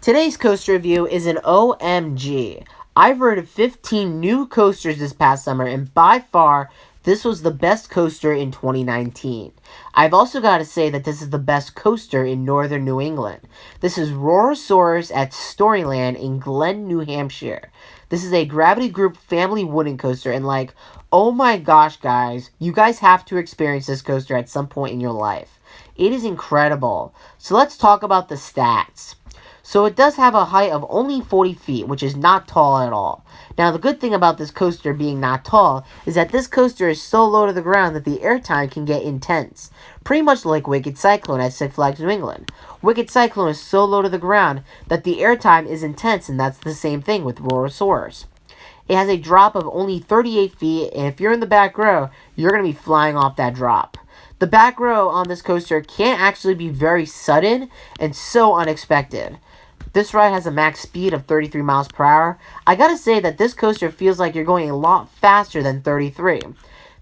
Today's coaster review is an OMG. I've rated 15 new coasters this past summer, and by far, this was the best coaster in 2019. I've also got to say that this is the best coaster in northern New England. This is Roar-O-Saurus at Storyland in Glen, New Hampshire. This is a Gravity Group family wooden coaster, and oh my gosh, guys, you guys have to experience this coaster at some point in your life. It is incredible. So let's talk about the stats. So it does have a height of only 40 feet, which is not tall at all. Now, the good thing about this coaster being not tall is that this coaster is so low to the ground that the airtime can get intense. Pretty much like Wicked Cyclone at Six Flags New England. Wicked Cyclone is so low to the ground that the airtime is intense, and that's the same thing with Roar-O-Saurus. It has a drop of only 38 feet, and if you're in the back row, you're going to be flying off that drop. The back row on this coaster can actually be very sudden and so unexpected. This ride has a max speed of 33 miles per hour. I gotta say that this coaster feels like you're going a lot faster than 33.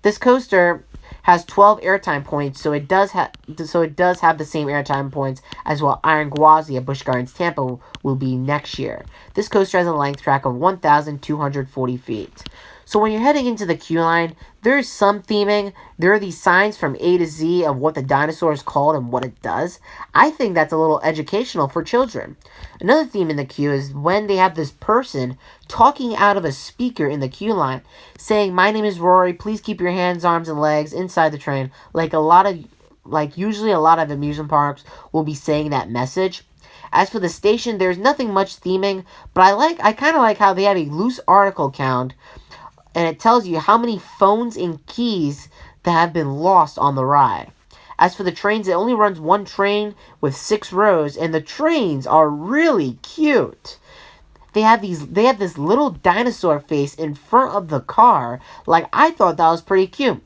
This coaster has 12 airtime points, so it does have the same airtime points as what Iron Gwazi at Busch Gardens Tampa will be next year. This coaster has a length track of 1,240 feet. So when you're heading into the queue line, there's some theming. There are these signs from A to Z of what the dinosaur is called and what it does. I think that's a little educational for children. Another theme in the queue is when they have this person talking out of a speaker in the queue line, saying, "My name is Rory, please keep your hands, arms, and legs inside the train." Usually a lot of amusement parks will be saying that message. As for the station, there's nothing much theming, but I kind of like how they have a loose article count, and it tells you how many phones and keys that have been lost on the ride. As for the trains, it only runs one train with 6 rows, and the trains are really cute. They have this little dinosaur face in front of the car. I thought that was pretty cute.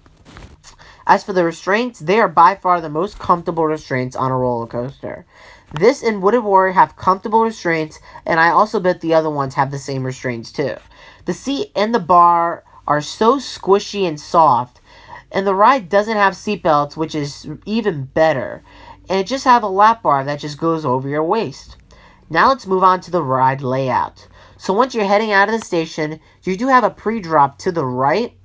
As for the restraints, they are by far the most comfortable restraints on a roller coaster. This and Wooded Warrior have comfortable restraints, and I also bet the other ones have the same restraints too. The seat and the bar are so squishy and soft, and the ride doesn't have seatbelts, which is even better. And it just have a lap bar that just goes over your waist. Now let's move on to the ride layout. So once you're heading out of the station, you do have a pre-drop to the right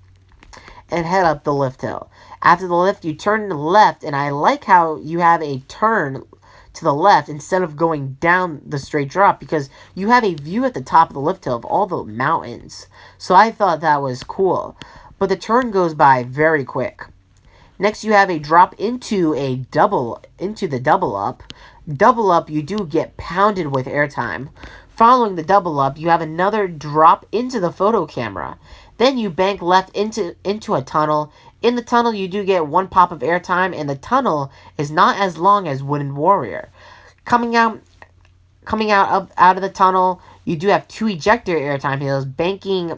and head up the lift hill. After the lift, you turn left, and I like how you have a turn to the left instead of going down the straight drop, because you have a view at the top of the lift hill of all the mountains. So I thought that was cool. But the turn goes by very quick. Next, you have a drop into the double up. Double up, you do get pounded with airtime. Following the double up, you have another drop into the photo camera. Then you bank left into a tunnel. In the tunnel, you do get 1 pop of airtime, and the tunnel is not as long as Wooded Warrior. Coming out of the tunnel, you do have 2 ejector airtime hills, banking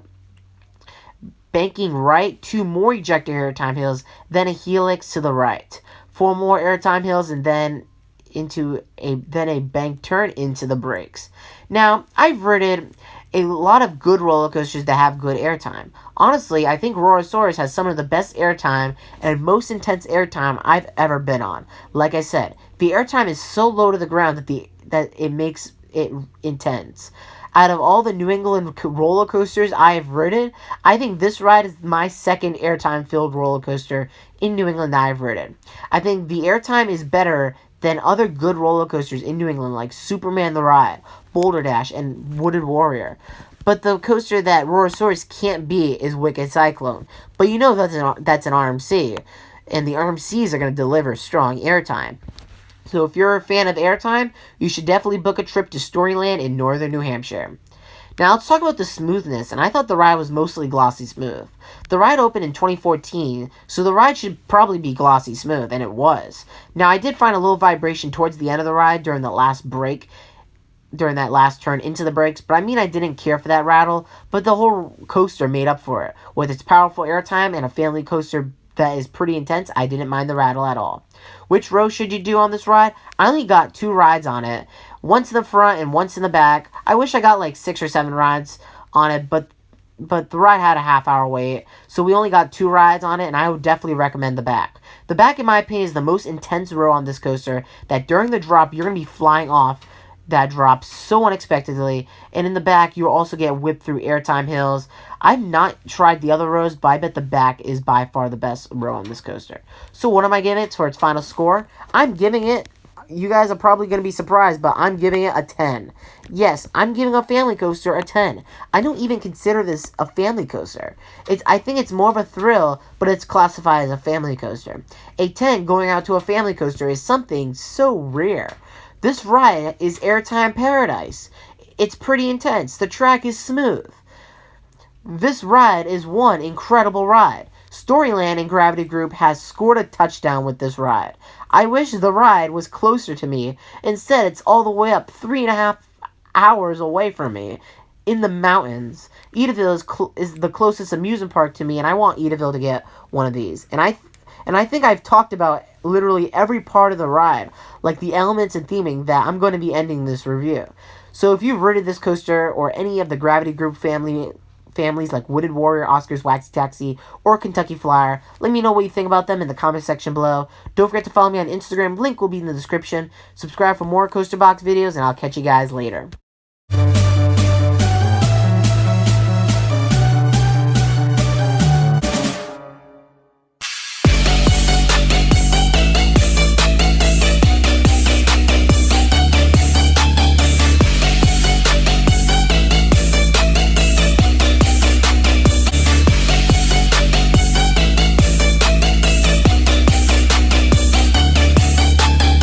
right, 2 more ejector airtime hills, then a helix to the right, 4 more airtime hills, and then a bank turn into the brakes. Now, I've rated a lot of good roller coasters that have good airtime. Honestly, I think Roar-O-Saurus has some of the best airtime and most intense airtime I've ever been on. Like I said, the airtime is so low to the ground that it makes it intense. Out of all the New England roller coasters I have ridden, I think this ride is my second airtime-filled roller coaster in New England that I've ridden. I think the airtime is better than other good roller coasters in New England like Superman the Ride, Boulder Dash, and Wooded Warrior. But the coaster that Roar-O-Saurus can't beat is Wicked Cyclone. But you know that's an RMC, and the RMCs are going to deliver strong airtime. So if you're a fan of airtime, you should definitely book a trip to Storyland in northern New Hampshire. Now let's talk about the smoothness, and I thought the ride was mostly glossy smooth. The ride opened in 2014, so the ride should probably be glossy smooth, and it was. Now I did find a little vibration towards the end of the ride during that last turn into the brakes, but I didn't care for that rattle, but the whole coaster made up for it. With its powerful airtime and a family coaster that is pretty intense, I didn't mind the rattle at all. Which row should you do on this ride? I only got 2 rides on it. Once in the front and once in the back. I wish I got 6 or 7 rides on it, but the ride had a half-hour wait, so we only got 2 rides on it, and I would definitely recommend the back. The back, in my opinion, is the most intense row on this coaster, that during the drop, you're going to be flying off that drops so unexpectedly, and in the back you also get whipped through airtime hills. I've not tried the other rows, but I bet the back is by far the best row on this coaster. So what am I giving it for its final score? I'm giving it, you guys are probably going to be surprised, but I'm giving it a 10. Yes, I'm giving a family coaster a 10. I don't even consider this a family coaster. I think it's more of a thrill, but it's classified as a family coaster. A 10 going out to a family coaster is something so rare. This ride is Airtime Paradise. It's pretty intense. The track is smooth. This ride is one incredible ride. Storyland and Gravity Group has scored a touchdown with this ride. I wish the ride was closer to me. Instead, it's all the way up 3.5 hours away from me in the mountains. Edaville is the closest amusement park to me, and I want Edaville to get one of these. And I think I've talked about literally every part of the ride, like the elements and theming, that I'm going to be ending this review. So if you've rated this coaster or any of the Gravity Group families like Wooded Warrior, Oscar's Waxy Taxi, or Kentucky Flyer, let me know what you think about them in the comment section below. Don't forget to follow me on Instagram. Link will be in the description. Subscribe for more Coaster Box videos, and I'll catch you guys later.